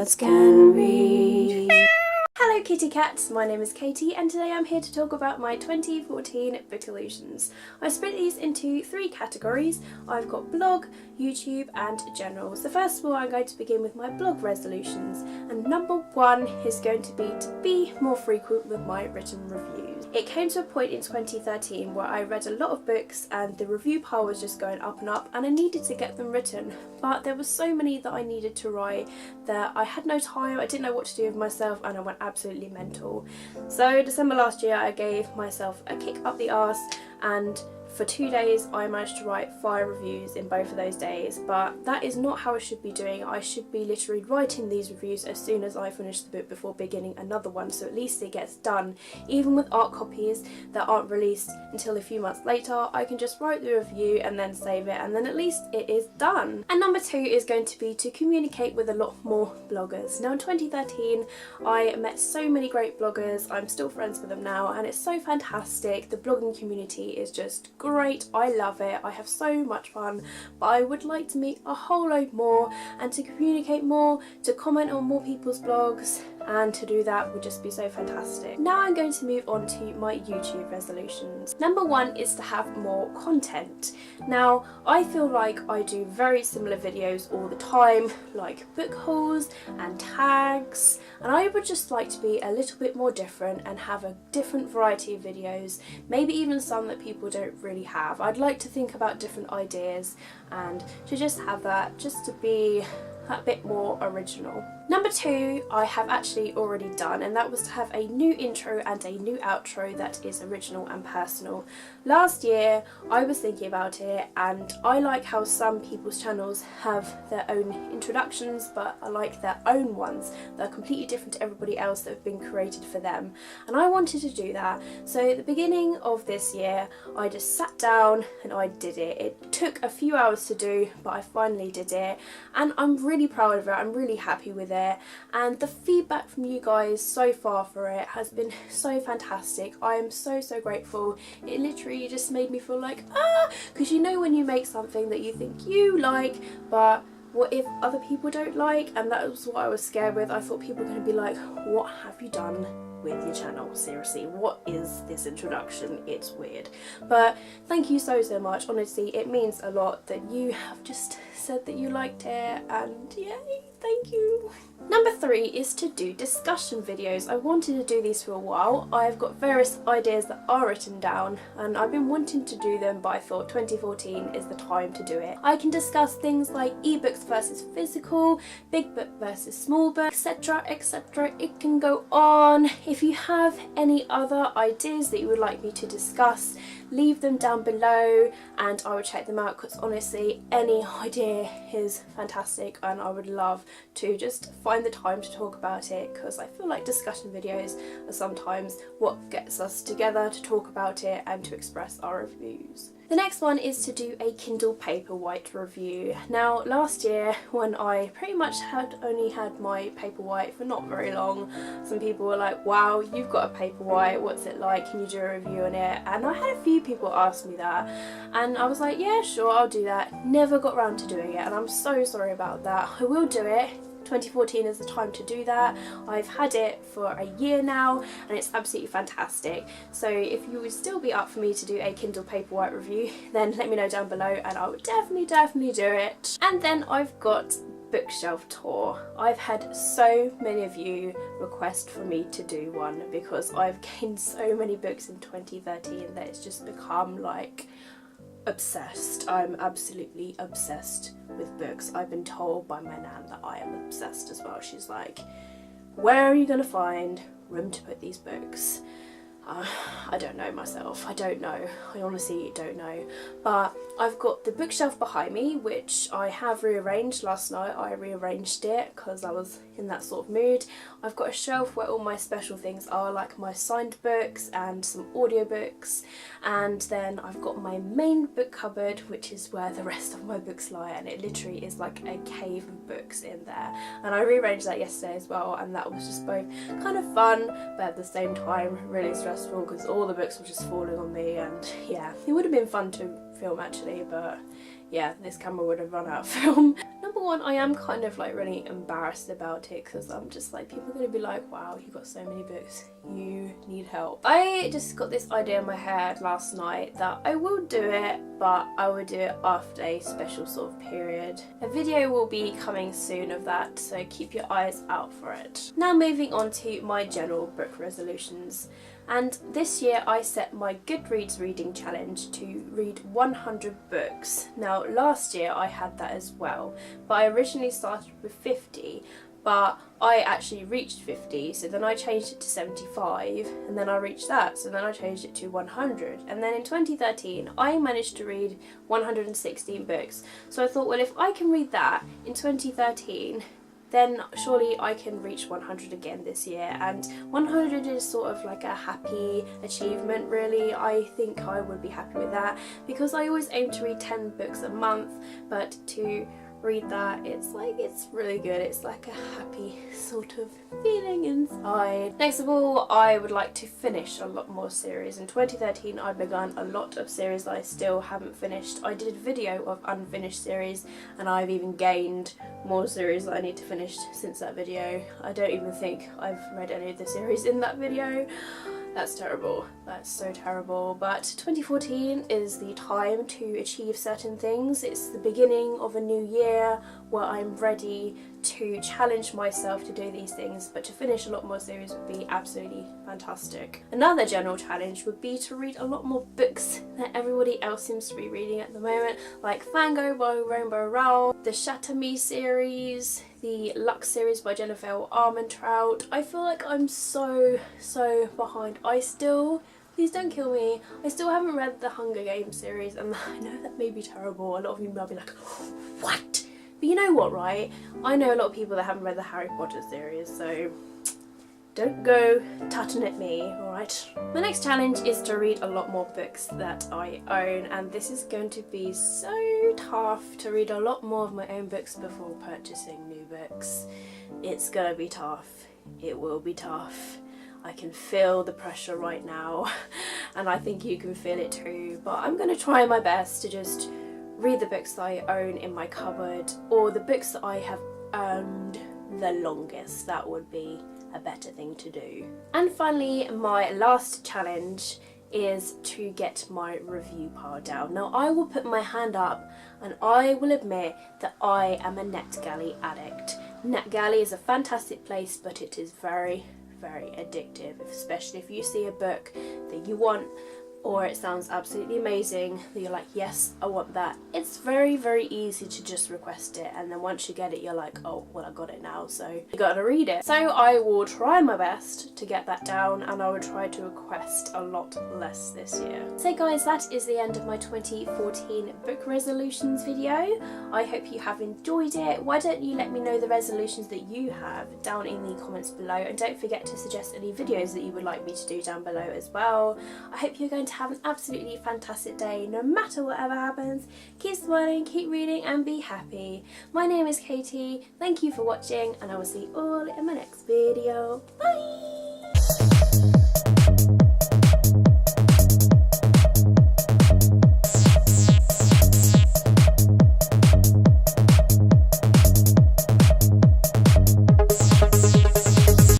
Kittykats can read. Hello Kittykats, my name is Katie and today I'm here to talk about my 2014 Bookolutions. I split these into three categories. I've got blog, YouTube and general. So first of all I'm going to begin with my blog resolutions, and number one is going to be more frequent with my written reviews. It came to a point in 2013 where I read a lot of books and the review pile was just going up and up and I needed to get them written, but there were so many that I needed to write that I had no time, I didn't know what to do with myself and I went absolutely mental. So December last year I gave myself a kick up the arse and for 2 days I managed to write 5 reviews in both of those days, but that is not how I should be doing. I should be literally writing these reviews as soon as I finish the book before beginning another one, so at least it gets done. Even with art copies that aren't released until a few months later, I can just write the review and then save it, and then at least it is done. And number two is going to be to communicate with a lot more bloggers. Now in 2013 I met so many great bloggers, I'm still friends with them now and it's so fantastic. The blogging community is just great, I love it, I have so much fun, but I would like to meet a whole load more and to communicate more, to comment on more people's blogs, and to do that would just be so fantastic. Now I'm going to move on to my YouTube resolutions. Number one is to have more content. Now I feel like I do very similar videos all the time, like book hauls and tags, and I would just like to be a little bit more different and have a different variety of videos, maybe even some that people don't really have. I'd like to think about different ideas and to just have that, just to be a bit more original. Number two I have actually already done, and that was to have a new intro and a new outro that is original and personal. Last year I was thinking about it and I like how some people's channels have their own introductions, but I like their own ones that are completely different to everybody else that have been created for them, and I wanted to do that. So at the beginning of this year I just sat down and I did it. It took a few hours to do, but I finally did it and I'm really proud of it. I'm really happy with it, and the feedback from you guys so far for it has been so fantastic. I am so grateful. It literally just made me feel like because you know when you make something that you think you like, but what if other people don't like? And that was what I was scared with. I thought people were going to be like, what have you done with your channel? Seriously, what is this introduction? It's weird. But thank you so much. Honestly, it means a lot that you have just said that you liked it, and yay, thank you. Number three is to do discussion videos. I wanted to do these for a while. I've got various ideas that are written down and I've been wanting to do them, but I thought 2014 is the time to do it. I can discuss things like ebooks versus physical, big book versus small book, etc, etc. It can go on. If you have any other ideas that you would like me to discuss, leave them down below and I will check them out, because honestly any idea is fantastic and I would love to just find the time to talk about it, because I feel like discussion videos are sometimes what gets us together to talk about it and to express our views. The next one is to do a Kindle Paperwhite review. Now last year when I pretty much had only had my Paperwhite for not very long, some people were like, wow, you've got a Paperwhite, what's it like, can you do a review on it? And I had a few people ask me that and I was like, yeah sure, I'll do that. Never got around to doing it and I'm so sorry about that. I will do it. 2014 is the time to do that. I've had it for a year now and it's absolutely fantastic. So if you would still be up for me to do a Kindle Paperwhite review, then let me know down below and I would definitely do it. And then I've got bookshelf tour. I've had so many of you request for me to do one because I've gained so many books in 2013 that it's just become like obsessed. I'm absolutely obsessed with books. I've been told by my nan that I am obsessed as well. She's like, where are you going to find room to put these books? I don't know myself. I don't know. I honestly don't know. But I've got the bookshelf behind me, which I have rearranged. Last night I rearranged it because I was in that sort of mood. I've got a shelf where all my special things are, like my signed books and some audiobooks, and then I've got my main book cupboard, which is where the rest of my books lie, and it literally is like a cave of books in there. And I rearranged that yesterday as well, and that was just both kind of fun but at the same time really stressful because all the books were just falling on me, and yeah, it would have been fun to film actually, but yeah, this camera would have run out of film. Number one, I am kind of like really embarrassed about it because I'm just like, people are going to be like, wow, you got so many books, you need help. I just got this idea in my head last night that I will do it, but I will do it after a special sort of period. A video will be coming soon of that, so keep your eyes out for it. Now moving on to my general book resolutions. And this year I set my Goodreads reading challenge to read 100 books. Now last year I had that as well, but I originally started with 50, but I actually reached 50, so then I changed it to 75, and then I reached that, so then I changed it to 100. And then in 2013 I managed to read 116 books. So I thought, well, if I can read that in 2013, then surely I can reach 100 again this year, and 100 is sort of like a happy achievement really. I think I would be happy with that because I always aim to read 10 books a month, but to read that, it's really good. It's like a happy sort of feeling inside. Next of all, I would like to finish a lot more series. In 2013 I began a lot of series that I still haven't finished. I did a video of unfinished series, and I've even gained more series that I need to finish since that video. I don't even think I've read any of the series in that video. That's terrible. That's so terrible. But 2014 is the time to achieve certain things. It's the beginning of a new year where I'm ready to challenge myself to do these things, but to finish a lot more series would be absolutely fantastic. Another general challenge would be to read a lot more books that everybody else seems to be reading at the moment, like Fango by Rainbow Rowell, the Chateau series, the Lux series by Jennifer Armentrout. I feel like I'm so behind. Please don't kill me, I still haven't read the Hunger Games series, and I know that may be terrible. A lot of you might be like, what? But you know what, right? I know a lot of people that haven't read the Harry Potter series, so don't go tutting at me, alright? My next challenge is to read a lot more books that I own, and this is going to be so tough, to read a lot more of my own books before purchasing new books. It's gonna be tough. It will be tough. I can feel the pressure right now, and I think you can feel it too, but I'm gonna try my best to just read the books that I own in my cupboard, or the books that I have owned the longest. That would be a better thing to do. And finally, my last challenge is to get my review pile down. Now I will put my hand up and I will admit that I am a NetGalley addict. NetGalley is a fantastic place, but it is very addictive, especially if you see a book that you want, or it sounds absolutely amazing that you're like, yes, I want that. It's very easy to just request it, and then once you get it you're like, oh well, I got it now, so you gotta read it. So I will try my best to get that down, and I will try to request a lot less this year. So guys, that is the end of my 2014 book resolutions video. I hope you have enjoyed it. Why don't you let me know the resolutions that you have down in the comments below, and don't forget to suggest any videos that you would like me to do down below as well. I hope you're going to have an absolutely fantastic day no matter whatever happens. Keep smiling, keep reading, and be happy. My name is Katie, thank you for watching, and I will see you all in my next video. Bye!